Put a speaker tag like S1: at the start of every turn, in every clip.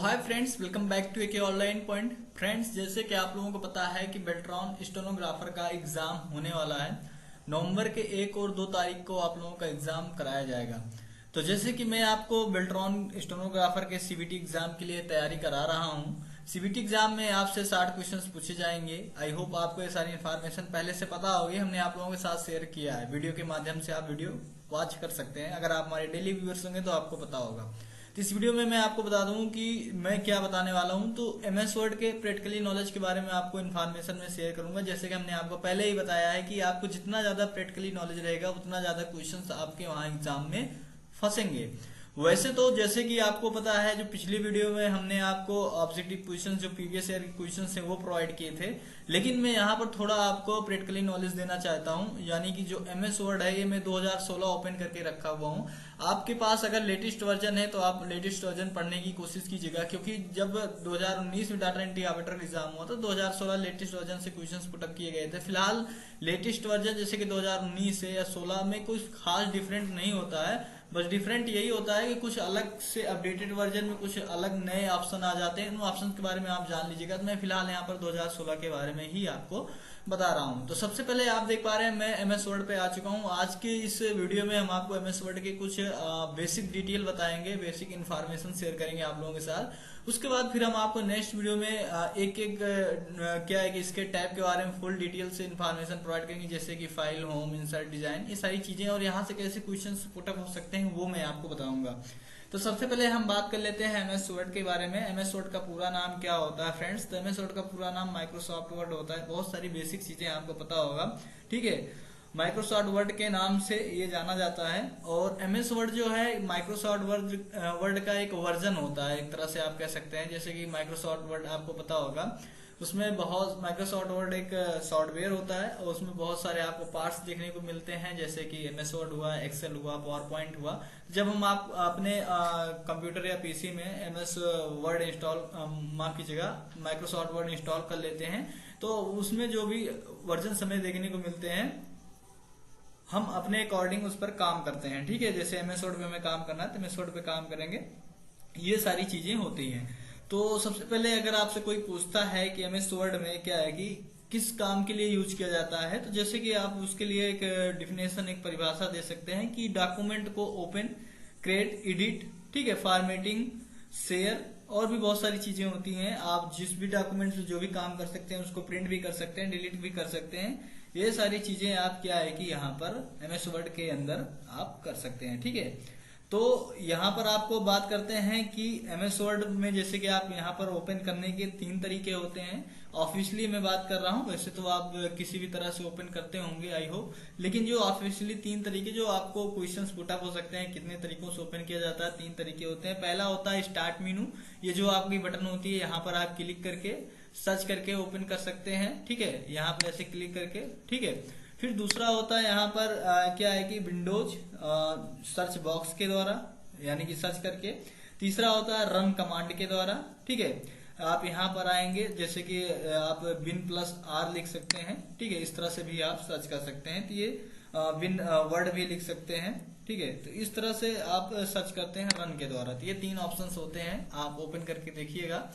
S1: Hi friends, welcome back to AK online point. Friends, जैसे कि आप लोगों को पता है कि बेल्ट्रॉन स्टेनोग्राफर का एग्जाम होने वाला है। नवंबर के 1 और 2 तारीख को आप लोगों का एग्जाम कराया जाएगा। तो जैसे कि मैं आपको बेल्ट्रॉन स्टेनोग्राफर के सीबीटी एग्जाम के लिए तैयारी करा रहा हूँ। सीबीटी एग्जाम में आपसे 60 क्वेश्चंस पूछे जाएंगे। आई होप आपको ये सारी इन्फॉर्मेशन पहले से पता होगी, हमने आप लोगों के साथ शेयर किया है। वीडियो के माध्यम से आप वीडियो वॉच कर सकते हैं। अगर आप हमारे डेली व्यूअर्स होंगे तो आपको पता होगा। तो इस वीडियो में मैं आपको बता दूं कि मैं क्या बताने वाला हूं। तो एमएस वर्ड के प्रैक्टिकली नॉलेज के बारे में आपको इन्फॉर्मेशन में शेयर करूंगा। जैसे कि हमने आपको पहले ही बताया है कि आपको जितना ज्यादा प्रैक्टिकली नॉलेज रहेगा उतना ज्यादा क्वेश्चंस आपके वहां एग्जाम में फंसेंगे। वैसे तो जैसे कि आपको पता है, जो पिछली वीडियो में हमने आपको ऑब्जेक्टिव क्वेश्चन जो प्रीवियस ईयर के क्वेश्चन है वो प्रोवाइड किए थे, लेकिन मैं यहाँ पर थोड़ा आपको प्रैक्टिकली नॉलेज देना चाहता हूँ। यानी कि जो एमएस वर्ड है ये मैं 2016 ओपन करके रखा हुआ हूँ। आपके पास अगर लेटेस्ट वर्जन है तो आप लेटेस्ट वर्जन पढ़ने की कोशिश कीजिएगा, क्योंकि जब 2019 में डाटा एंट्री ऑपरेटर एग्जाम हुआ तो 2016 लेटेस्ट वर्जन से क्वेश्चन पुटअप किए गए थे। फिलहाल लेटेस्ट वर्जन जैसे कि 2019 से या 16 में कुछ खास डिफरेंट नहीं होता है। बस डिफरेंट यही होता है कि कुछ अलग से अपडेटेड वर्जन में कुछ अलग नए ऑप्शन आ जाते हैं। उन ऑप्शन के बारे में आप जान लीजिएगा। तो मैं फिलहाल यहाँ पर 2016 के बारे में ही आपको बता रहा हूँ। तो सबसे पहले आप देख पा रहे हैं मैं एमएस वर्ड पे आ चुका हूँ। आज के इस वीडियो में हम आपको एमएस वर्ड के कुछ बेसिक डिटेल बताएंगे, बेसिक इन्फॉर्मेशन शेयर करेंगे आप लोगों के साथ। उसके बाद फिर हम आपको नेक्स्ट वीडियो में एक एक क्या है कि इसके टैब के बारे में फुल डिटेल से इन्फॉर्मेशन प्रोवाइड करेंगे, जैसे कि फाइल, होम, इंसर्ट, डिजाइन, ये सारी चीजें और यहाँ से कैसे क्वेश्चन पुटअप हो सकते हैं वो मैं आपको बताऊंगा। तो सबसे पहले हम बात कर लेते हैं एमएस वर्ड के बारे में। एमएस वर्ड का पूरा नाम क्या होता है फ्रेंड्स? तो एमएस वर्ड का पूरा नाम माइक्रोसॉफ्ट वर्ड होता है। बहुत सारी बेसिक चीजें आपको पता होगा, ठीक है। माइक्रोसॉफ्ट वर्ड के नाम से ये जाना जाता है। और एमएस वर्ड जो है माइक्रोसॉफ्ट वर्ड का एक वर्जन होता है, एक तरह से आप कह सकते हैं। जैसे कि माइक्रोसॉफ्ट वर्ड आपको पता होगा, उसमें बहुत माइक्रोसॉफ्ट वर्ड एक सॉफ्टवेयर होता है और उसमें बहुत सारे आपको पार्ट्स देखने को मिलते हैं, जैसे कि एमएस वर्ड हुआ, एक्सेल हुआ, पावर पॉइंट हुआ। जब हम आप अपने कंप्यूटर या पीसी में एमएस वर्ड इंस्टॉल माफ कीजिएगा माइक्रोसॉफ्ट वर्ड इंस्टॉल कर लेते हैं, तो उसमें जो भी वर्जन हमें देखने को मिलते हैं हम अपने अकॉर्डिंग उस पर काम करते हैं, ठीक है। जैसे एमएस वर्ड पे हमें काम करना है तो एमएस वर्ड पे काम करेंगे। ये सारी चीजें होती हैं। तो सबसे पहले अगर आपसे कोई पूछता है कि एमएस वर्ड में क्या है कि किस काम के लिए यूज किया जाता है, तो जैसे कि आप उसके लिए एक डिफिनेशन, एक परिभाषा दे सकते हैं कि डॉक्यूमेंट को ओपन, क्रिएट, एडिट, ठीक है, फॉर्मेटिंग, शेयर और भी बहुत सारी चीजें होती हैं। आप जिस भी डॉक्यूमेंट से जो भी काम कर सकते हैं उसको प्रिंट भी कर सकते हैं, डिलीट भी कर सकते हैं। ये सारी चीजें आप क्या है कि यहाँ पर एमएस वर्ड के अंदर आप कर सकते हैं, ठीक है। तो यहाँ पर आपको बात करते हैं कि एमएस वर्ड में जैसे कि आप यहाँ पर ओपन करने के 3 तरीके होते हैं। ऑफिशियली मैं बात कर रहा हूँ, वैसे तो आप किसी भी तरह से ओपन करते होंगे आई होप, लेकिन जो ऑफिशियली 3 तरीके जो आपको क्वेश्चंस पुटअप हो सकते हैं, कितने तरीकों से ओपन किया जाता है, 3 तरीके होते हैं। पहला होता है स्टार्ट मेनू। ये जो आपकी बटन होती है यहाँ पर आप क्लिक करके सर्च करके ओपन कर सकते हैं, ठीक है, यहाँ पर ऐसे क्लिक करके, ठीक है। फिर दूसरा होता है यहाँ पर क्या है कि विंडोज सर्च बॉक्स के द्वारा, यानी कि सर्च करके। तीसरा होता है रन कमांड के द्वारा, ठीक है। आप यहाँ पर आएंगे, जैसे कि आप विन प्लस आर लिख सकते हैं, ठीक है, इस तरह से भी आप सर्च कर सकते हैं। तो ये विन वर्ड भी लिख सकते हैं, ठीक है। तो इस तरह से आप सर्च करते हैं रन के द्वारा। तो ये 3 ऑप्शंस होते हैं, आप ओपन करके देखिएगा।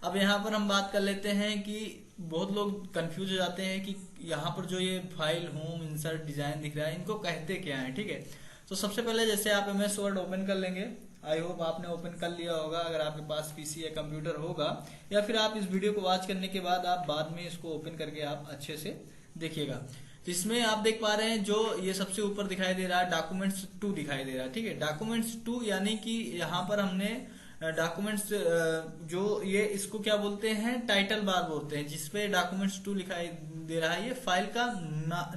S1: अब यहाँ पर हम बात कर लेते हैं कि बहुत लोग कंफ्यूज हो जाते हैं कि यहाँ पर जो ये फाइल, होम, इंसर्ट, डिजाइन दिख रहा है, इनको कहते क्या है, ठीक है। तो सबसे पहले जैसे आप एमएस वर्ड ओपन कर लेंगे, आई होप आपने ओपन कर लिया होगा अगर आपके पास पीसी या कंप्यूटर होगा, या फिर आप इस वीडियो को वॉच करने के बाद आप बाद में इसको ओपन करके आप अच्छे से देखिएगा। तो इसमें आप देख पा रहे हैं जो ये सबसे ऊपर दिखाई दे रहा है डॉक्यूमेंट्स 2 दिखाई दे रहा है, ठीक है। डॉक्यूमेंट्स 2 यानी कि यहाँ पर हमने डॉक्यूमेंट्स जो ये इसको क्या बोलते हैं, टाइटल बार बोलते हैं, जिसपे डॉक्यूमेंट्स 2 लिखाई दे रहा है। ये फाइल का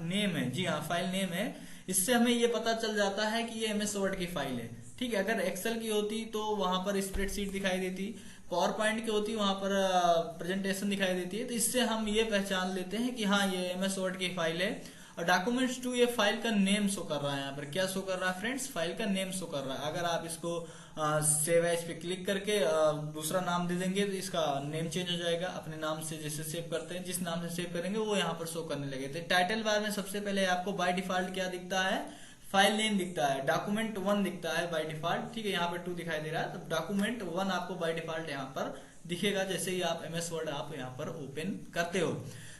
S1: नेम है, जी हाँ, फाइल नेम है। इससे हमें ये पता चल जाता है कि ये एमएस वर्ड की फाइल है, ठीक है। अगर एक्सेल की होती तो वहां पर स्प्रेडशीट दिखाई देती, पावर पॉइंट की होती वहां पर प्रेजेंटेशन दिखाई देती है। तो इससे हम ये पहचान लेते हैं कि हाँ ये एमएस वर्ड की फाइल है। और डॉक्यूमेंट्स 2 ये फाइल का नेम शो कर रहा है। यहाँ पर क्या शो कर रहा है फ्रेंड्स? फाइल का नेम शो कर रहा है। अगर आप इसको सेव एज पे क्लिक करके दूसरा नाम दे देंगे तो इसका नेम चेंज हो जाएगा। अपने नाम से जैसे सेव करते हैं, जिस नाम से सेव करेंगे वो यहाँ पर शो करने लगे। तो टाइटल बार में सबसे पहले आपको बाय डिफॉल्ट क्या दिखता है? फाइल नेम दिखता है, डॉक्यूमेंट 1 दिखता है बाय डिफॉल्ट, ठीक है, यहाँ पे 2 दिखाई दे रहा है, तो डॉक्यूमेंट 1 आपको बाय डिफॉल्ट यहाँ पर दिखेगा जैसे ही आप MS वर्ड आप यहाँ पर ओपन करते हो।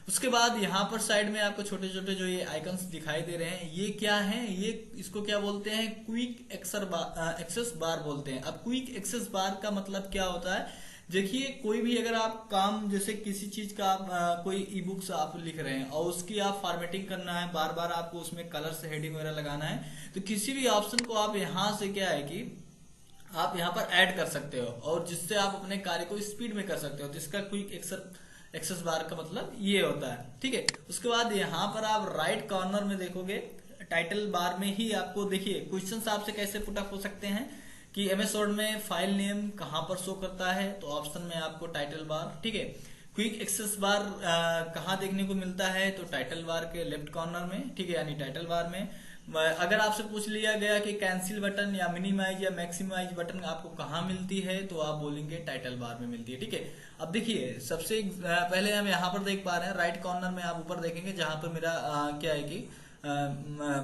S1: उसके बाद यहाँ पर साइड में आपको छोटे छोटे जो ये आइकन्स दिखाई दे रहे हैं, ये क्या है, ये इसको क्या बोलते हैं, क्विक एक्सेस बार बोलते हैं। अब क्विक एक्सेस बार का मतलब क्या होता है, देखिए कोई भी अगर आप काम, जैसे किसी चीज का आप कोई ई बुक्स आप लिख रहे हैं और उसकी आप फॉर्मेटिंग करना है, बार बार आपको उसमें कलर से हेडिंग वगैरह लगाना है, तो किसी भी ऑप्शन को आप यहाँ से क्या है कि आप यहाँ पर ऐड कर सकते हो और जिससे आप अपने कार्य को स्पीड में कर सकते हो। तो इसका क्विक एक्सेस बार का मतलब ये होता है, ठीक है। उसके बाद यहाँ पर आप राइट कॉर्नर में देखोगे, टाइटल बार में ही आपको देखिए क्वेश्चंस आपसे कैसे पुटअप हो सकते हैं कि MS वर्ड में फाइल नेम कहाँ पर शो करता है, तो ऑप्शन में आपको टाइटल बार, ठीक है। क्विक एक्सेस बार कहाँ देखने को मिलता है, तो टाइटल बार के लेफ्ट कॉर्नर में, ठीक है, यानी टाइटल बार में। अगर आपसे पूछ लिया गया कि कैंसिल बटन या मिनिमाइज या मैक्सिमाइज बटन आपको कहाँ मिलती है, तो आप बोलेंगे टाइटल बार में मिलती है, ठीक है। अब देखिए सबसे पहले हम यहाँ पर देख पा रहे हैं राइट कॉर्नर में, आप ऊपर देखेंगे जहां पर मेरा क्या है कि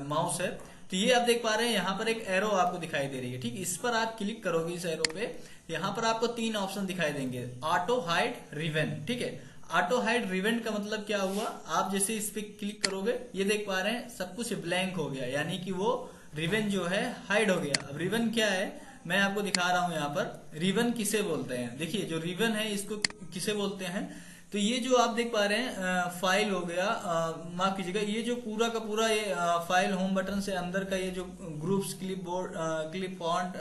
S1: माउस है, तो ये आप देख पा रहे हैं यहाँ पर एक एरो आपको दिखाई दे रही है, ठीक। इस पर आप क्लिक करोगे, इस एरो पे, यहाँ पर आपको 3 ऑप्शन दिखाई देंगे, ऑटो हाइड रिवन, ठीक है। ऑटो हाइड रिवन का मतलब क्या हुआ, आप जैसे इस पे क्लिक करोगे ये देख पा रहे हैं सब कुछ ब्लैंक हो गया, यानी कि वो रिवन जो है हाइड हो गया। अब रिवन क्या है मैं आपको दिखा रहा हूं यहाँ पर, रिवन किसे बोलते हैं, देखिए जो रिवन है इसको किसे बोलते हैं, तो ये जो आप देख पा रहे हैं फाइल हो गया, माफ कीजिएगा, ये जो पूरा का पूरा ये फाइल होम बटन से अंदर का ये जो groups, clip board, clip font,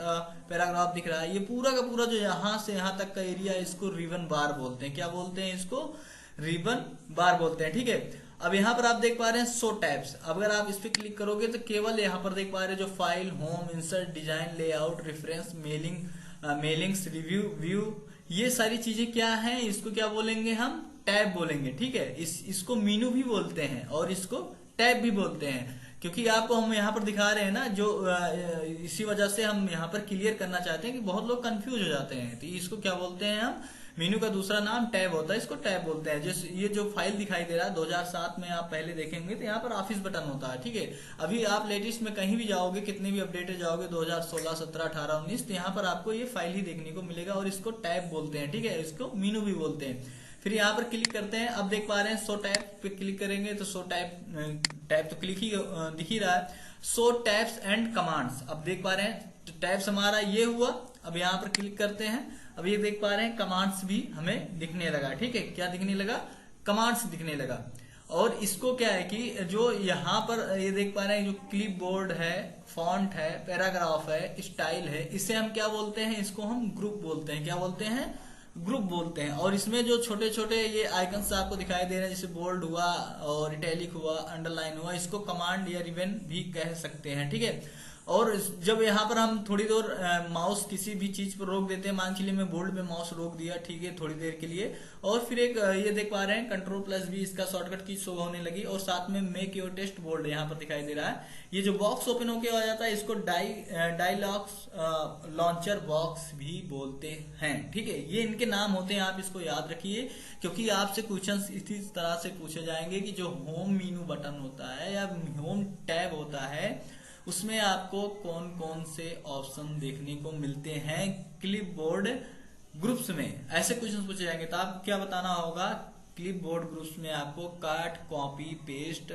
S1: paragraph दिख रहा है, ये पूरा का पूरा जो यहाँ से यहाँ तक का एरिया, इसको रिवन बार बोलते हैं। क्या बोलते हैं इसको, रिवन बार बोलते हैं, ठीक है। अब यहाँ पर आप देख पा रहे हैं शो टैब्स, अगर आप इस पे क्लिक करोगे तो केवल यहाँ पर देख पा रहे हैं जो file, home, insert, design, layout, reference, mailings, review, view, ये सारी चीजें क्या हैं, इसको क्या बोलेंगे हम, टैब बोलेंगे, ठीक है। इसको मीनू भी बोलते हैं और इसको टैब भी बोलते हैं, क्योंकि आपको हम यहाँ पर दिखा रहे हैं ना, जो इसी वजह से हम यहाँ पर क्लियर करना चाहते हैं कि बहुत लोग कंफ्यूज हो जाते हैं। तो इसको क्या बोलते हैं हम, मीनू का दूसरा नाम टैब होता है, इसको टैब बोलते हैं। जैसे ये जो फाइल दिखाई दे रहा है 2007 में आप पहले देखेंगे तो यहाँ पर ऑफिस बटन होता है, ठीक है। अभी आप लेटेस्ट में कहीं भी जाओगे, कितने भी अपडेटेड जाओगे 2016, 17, 18, 19, तो यहाँ पर आपको ये फाइल ही देखने को मिलेगा और इसको टैब बोलते हैं, ठीक है। इसको मीनू भी बोलते हैं। फिर यहाँ पर क्लिक करते हैं, अब देख पा रहे हैं शो टैब पे क्लिक करेंगे तो शो टैब तो क्लिक ही दिख ही रहा है, शो टैब्स एंड कमांड्स। अब देख पा रहे हैं टैब्स हमारा ये हुआ, अब यहाँ पर क्लिक करते हैं, अब ये देख पा रहे हैं कमांड्स भी हमें दिखने लगा, ठीक है। क्या दिखने लगा, कमांड्स दिखने लगा। और इसको क्या है कि जो यहाँ पर ये देख पा रहे हैं जो क्लिप बोर्ड है, फॉन्ट है, पैराग्राफ है, स्टाइल है, इसे हम क्या बोलते हैं, इसको हम ग्रुप बोलते हैं। क्या बोलते हैं, ग्रुप बोलते हैं। और इसमें जो छोटे छोटे ये आइकन्स आपको दिखाई दे रहे हैं, जैसे बोल्ड हुआ और इटैलिक हुआ, अंडरलाइन हुआ, इसको कमांड या रिबन भी कह सकते हैं, ठीक है। और जब यहाँ पर हम थोड़ी देर माउस किसी भी चीज पर रोक देते हैं, मान के लिए मैं बोल्ड में माउस रोक दिया, ठीक है, थोड़ी देर के लिए, और फिर एक ये देख पा रहे हैं Ctrl+V इसका शॉर्टकट की शो होने लगी, और साथ में मेक योर टेस्ट बोल्ड यहाँ पर दिखाई दे रहा है। ये जो बॉक्स ओपन होके आ जाता है इसको डायलॉग्स लॉन्चर बॉक्स भी बोलते हैं, ठीक है। ये इनके नाम होते हैं, आप इसको याद रखिए, क्योंकि आपसे क्वेश्चन इसी तरह से पूछे जाएंगे कि जो होम मीनू बटन होता है या होम टैब होता है, उसमें आपको कौन कौन से ऑप्शन देखने को मिलते हैं क्लिपबोर्ड ग्रुप्स में, ऐसे क्वेश्चन पूछे जाएंगे। तो आप क्या बताना होगा, क्लिपबोर्ड ग्रुप्स में आपको cut, copy, paste,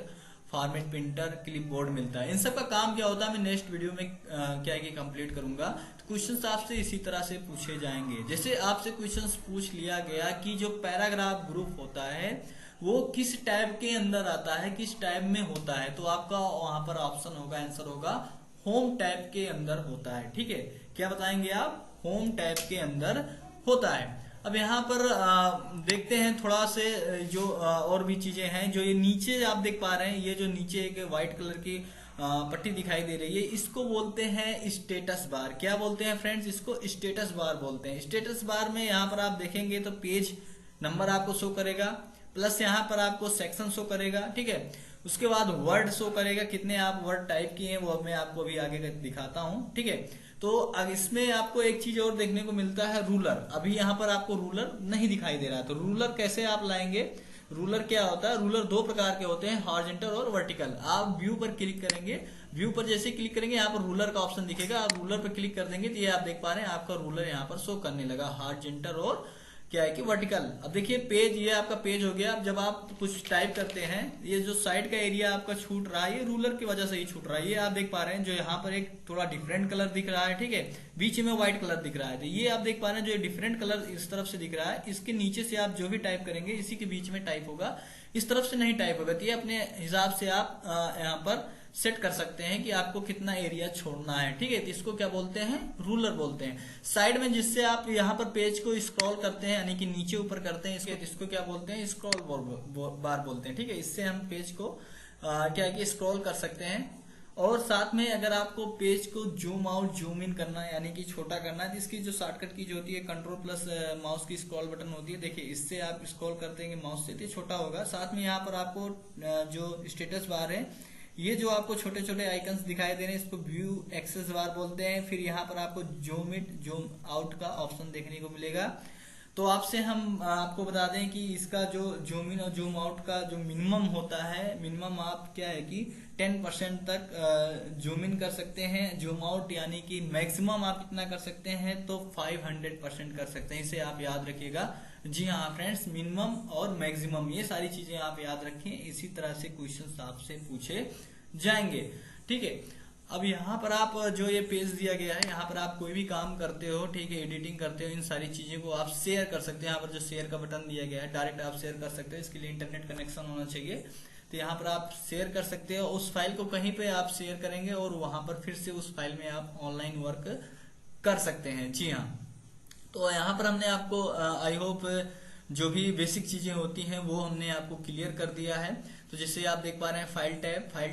S1: format, printer, clipboard मिलता है। इन सब का काम क्या होता है मैं नेक्स्ट वीडियो में क्या है कि कंप्लीट करूंगा। तो क्वेश्चंस आपसे इसी तरह से पूछे जाएंगे। जैसे आपसे क्वेश्चंस पूछ लिया गया कि जो पैराग्राफ ग्रुप होता है वो किस टैब के अंदर आता है, किस टैब में होता है, तो आपका वहां पर ऑप्शन होगा, आंसर होगा होम टैब के अंदर होता है, ठीक है। क्या बताएंगे आप, होम टैब के अंदर होता है। अब यहाँ पर देखते हैं थोड़ा से जो और भी चीजें हैं। जो ये नीचे आप देख पा रहे हैं, ये जो नीचे एक व्हाइट कलर की पट्टी दिखाई दे रही है, इसको बोलते हैं स्टेटस बार। क्या बोलते हैं फ्रेंड्स, इसको स्टेटस बार बोलते हैं। स्टेटस बार में यहाँ पर आप देखेंगे तो पेज नंबर आपको शो करेगा, प्लस यहाँ पर आपको सेक्शन शो करेगा, ठीक है। उसके बाद वर्ड शो करेगा, कितने आप वर्ड टाइप किए हैं वो मैं आपको अभी आगे दिखाता हूँ, ठीक है। तो अब इसमें आपको एक चीज और देखने को मिलता है, रूलर। अभी यहाँ पर आपको रूलर नहीं दिखाई दे रहा है, तो रूलर कैसे आप लाएंगे, रूलर क्या होता है, रूलर दो प्रकार के होते हैं, हॉरिजॉन्टल और वर्टिकल। आप व्यू पर क्लिक करेंगे, व्यू पर जैसे क्लिक करेंगे यहाँ पर रूलर का ऑप्शन दिखेगा, आप रूलर पर क्लिक कर देंगे तो ये आप देख पा रहे हैं आपका रूलर यहाँ पर शो करने लगा, हॉरिजॉन्टल और क्या है कि वर्टिकल। अब देखिए पेज, ये आपका पेज हो गया। अब जब आप कुछ टाइप करते हैं, ये जो साइड का एरिया आपका छूट रहा है ये रूलर की वजह से ही छूट रहा है। ये आप देख पा रहे हैं जो यहाँ पर एक थोड़ा डिफरेंट कलर दिख रहा है, ठीक है, बीच में व्हाइट कलर दिख रहा है, तो ये आप देख पा रहे हैं जो डिफरेंट कलर इस तरफ से दिख रहा है, इसके नीचे से आप जो भी टाइप करेंगे इसी के बीच में टाइप होगा, इस तरफ से नहीं टाइप होगा। तो ये अपने हिसाब से आप यहाँ पर सेट कर सकते हैं कि आपको कितना एरिया छोड़ना है, ठीक है। तो इसको क्या बोलते हैं, रूलर बोलते हैं। साइड में जिससे आप यहाँ पर पेज को स्क्रॉल करते हैं यानी कि नीचे ऊपर करते हैं, इसको क्या बोलते हैं, स्क्रॉल बार बोलते हैं, ठीक है। इससे हम पेज को क्या है कि स्क्रॉल कर सकते हैं। और साथ में अगर आपको पेज को जूम आउट जूम इन करना है यानी कि छोटा करना है, इसकी जो शॉर्टकट की जो होती है कंट्रोल प्लस माउस की स्क्रॉल बटन होती है, देखिए इससे आप स्क्रॉल करते हैं माउस से तो छोटा होगा। साथ में यहाँ पर आपको जो स्टेटस बार है, ये जो आपको छोटे छोटे आइकन्स दिखाई दे रहे हैं इसको व्यू एक्सेस बार बोलते हैं। फिर यहाँ पर आपको जूम इन जूम आउट का ऑप्शन देखने को मिलेगा। तो आपसे हम आपको बता दें कि इसका जो जूम इन और जूम आउट का जो मिनिमम होता है, मिनिमम आप क्या है कि 10% तक जूम इन कर सकते हैं, जूम आउट यानी कि मैक्सिमम आप इतना कर सकते हैं तो 500% कर सकते हैं। इसे आप याद रखिएगा। जी हाँ फ्रेंड्स, मिनिमम और मैक्सिमम ये सारी चीजें आप याद रखें, इसी तरह से क्वेश्चंस आपसे पूछे जाएंगे, ठीक है। अब यहाँ पर आप जो ये पेज दिया गया है, यहाँ पर आप कोई भी काम करते हो, ठीक है, एडिटिंग करते हो, इन सारी चीजों को आप शेयर कर सकते हैं। यहाँ पर जो शेयर का बटन दिया गया है डायरेक्ट आप शेयर कर सकते हो, इसके लिए इंटरनेट कनेक्शन होना चाहिए। तो यहाँ पर आप शेयर कर सकते हो, उस फाइल को कहीं पे आप शेयर करेंगे और वहां पर फिर से उस फाइल में आप ऑनलाइन वर्क कर सकते हैं। जी हाँ, तो यहाँ पर हमने आपको आई होप जो भी बेसिक चीजें होती हैं वो हमने आपको क्लियर कर दिया है। तो जैसे आप देख पा रहे हैं फाइल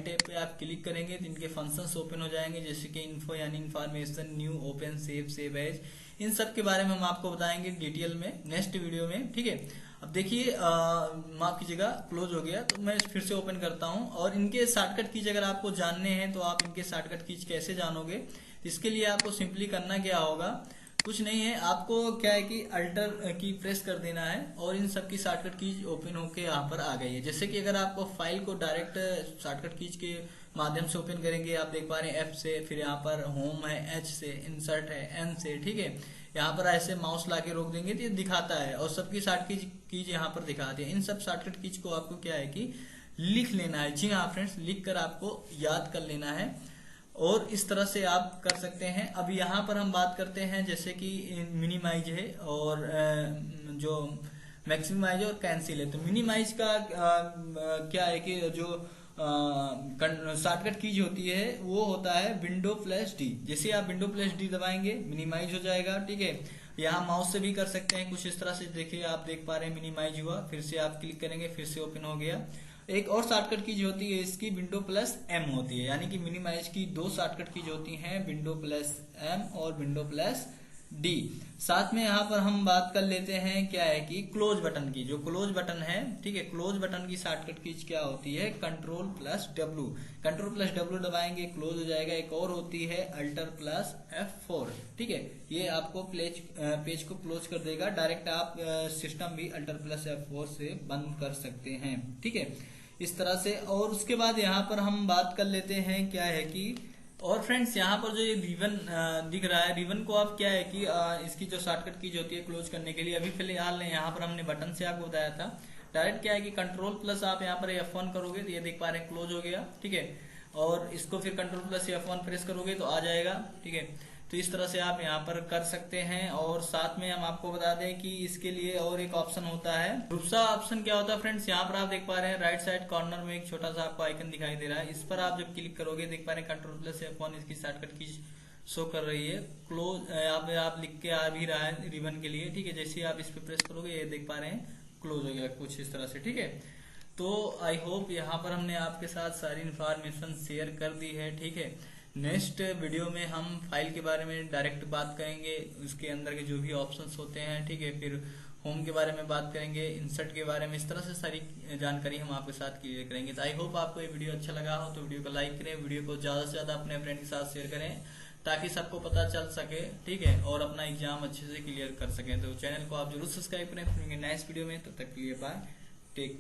S1: टैब पे आप क्लिक करेंगे तो इनके फंक्शंस ओपन हो जाएंगे, जैसे कि इन्फो यानी information, new, open, save as, इन सब के बारे में हम आपको बताएंगे डिटेल में नेक्स्ट वीडियो में, ठीक है। अब देखिए माफ कीजिएगा, क्लोज हो गया, तो मैं फिर से ओपन करता हूं। और इनके शॉर्टकट कीज अगर आपको जानने हैं तो आप इनके शॉर्टकट कीज कैसे जानोगे, इसके लिए आपको सिंपली करना क्या होगा, कुछ नहीं है, आपको क्या है कि अल्टर की प्रेस कर देना है और इन सब की शॉर्टकट कीज ओपन होके यहाँ पर आ गई है। जैसे कि अगर आपको फाइल को डायरेक्ट शॉर्टकट कीज के माध्यम से ओपन करेंगे, आप देख पा रहे हैं F से, फिर यहाँ पर होम है, H से, इंसर्ट है, N से, ठीक है। यहाँ पर ऐसे माउस लाके रोक देंगे तो ये दिखाता है और सबकी शॉर्टकट कीज यहाँ पर दिखाती है। इन सब शॉर्टकट कीज को आपको क्या है कि लिख लेना है। जी हाँ फ्रेंड्स, लिख कर आपको याद कर लेना है और इस तरह से आप कर सकते हैं। अब यहाँ पर हम बात करते हैं जैसे कि मिनिमाइज है और जो मैक्सिमाइज और कैंसिल है। तो मिनिमाइज का क्या है कि जो शॉर्टकट कीज होती है वो होता है विंडो प्लस डी। जैसे आप विंडो प्लस डी दबाएंगे मिनिमाइज हो जाएगा, ठीक है। यहाँ माउस से भी कर सकते हैं कुछ इस तरह से, देखिए आप देख पा रहे हैं मिनिमाइज हुआ, फिर से आप क्लिक करेंगे फिर से ओपन हो गया। एक और शॉर्टकट कीज होती है इसकी विंडो प्लस एम होती है, यानी कि मिनिमाइज की दो शॉर्टकट कीज होती हैं, विंडो प्लस एम और विंडो प्लस डी। साथ में यहाँ पर हम बात कर लेते हैं क्या है कि क्लोज बटन की, जो क्लोज बटन है, ठीक है, क्लोज बटन की शॉर्टकट कीज क्या होती है, control plus W. Control plus W दबाएंगे क्लोज हो जाएगा। एक और होती है अल्टर प्लस F4, ठीक है, ये आपको पेज को क्लोज कर देगा। डायरेक्ट आप सिस्टम भी अल्टर प्लस F4 से बंद कर सकते हैं, ठीक है, इस तरह से। और उसके बाद यहाँ पर हम बात कर लेते हैं क्या है कि, और फ्रेंड्स यहाँ पर जो ये रिबन दिख रहा है, रिबन को आप क्या है कि इसकी जो शॉर्टकट कीज होती है क्लोज करने के लिए, अभी फिलहाल यहाँ पर हमने बटन से आपको बताया था। डायरेक्ट क्या है कि कंट्रोल प्लस आप यहाँ पर F1 करोगे तो ये देख पा रहे हैं क्लोज हो गया, ठीक है। और इसको फिर कंट्रोल प्लस F1 प्रेस करोगे तो आ जाएगा, ठीक है। तो इस तरह से आप यहाँ पर कर सकते हैं। और साथ में हम आपको बता दें कि इसके लिए और एक ऑप्शन होता है, दूसरा ऑप्शन क्या होता है फ्रेंड्स, यहाँ पर आप देख पा रहे हैं राइट साइड कॉर्नर में एक छोटा सा आपको आइकन दिखाई दे रहा है। इस पर आप जब क्लिक करोगे देख पा रहे हैं कंट्रोल प्लस F1 इसकी शॉर्टकट की शो कर रही है। क्लोज आप लिख के आ भी रहा है रिबन के लिए, ठीक है। जैसे आप इस पे प्रेस करोगे ये देख पा रहे हैं क्लोज हो गया कुछ इस तरह से, ठीक है। तो आई होप यहाँ पर हमने आपके साथ सारी इंफॉर्मेशन शेयर कर दी है, ठीक है। नेक्स्ट वीडियो में हम फाइल के बारे में डायरेक्ट बात करेंगे, उसके अंदर के जो भी ऑप्शंस होते हैं, ठीक है। फिर होम के बारे में बात करेंगे, इंसर्ट के बारे में, इस तरह से सारी जानकारी हम आपके साथ क्लियर करेंगे। तो आई होप आपको ये वीडियो अच्छा लगा हो तो वीडियो को लाइक करें, वीडियो को ज्यादा से ज्यादा अपने फ्रेंड के साथ शेयर करें ताकि सबको पता चल सके, ठीक है, और अपना एग्जाम अच्छे से क्लियर कर सकें। तो चैनल को आप जरूर सब्सक्राइब करें। फिर नेक्स्ट वीडियो में, तब तक के लिए बाय, टेक केयर।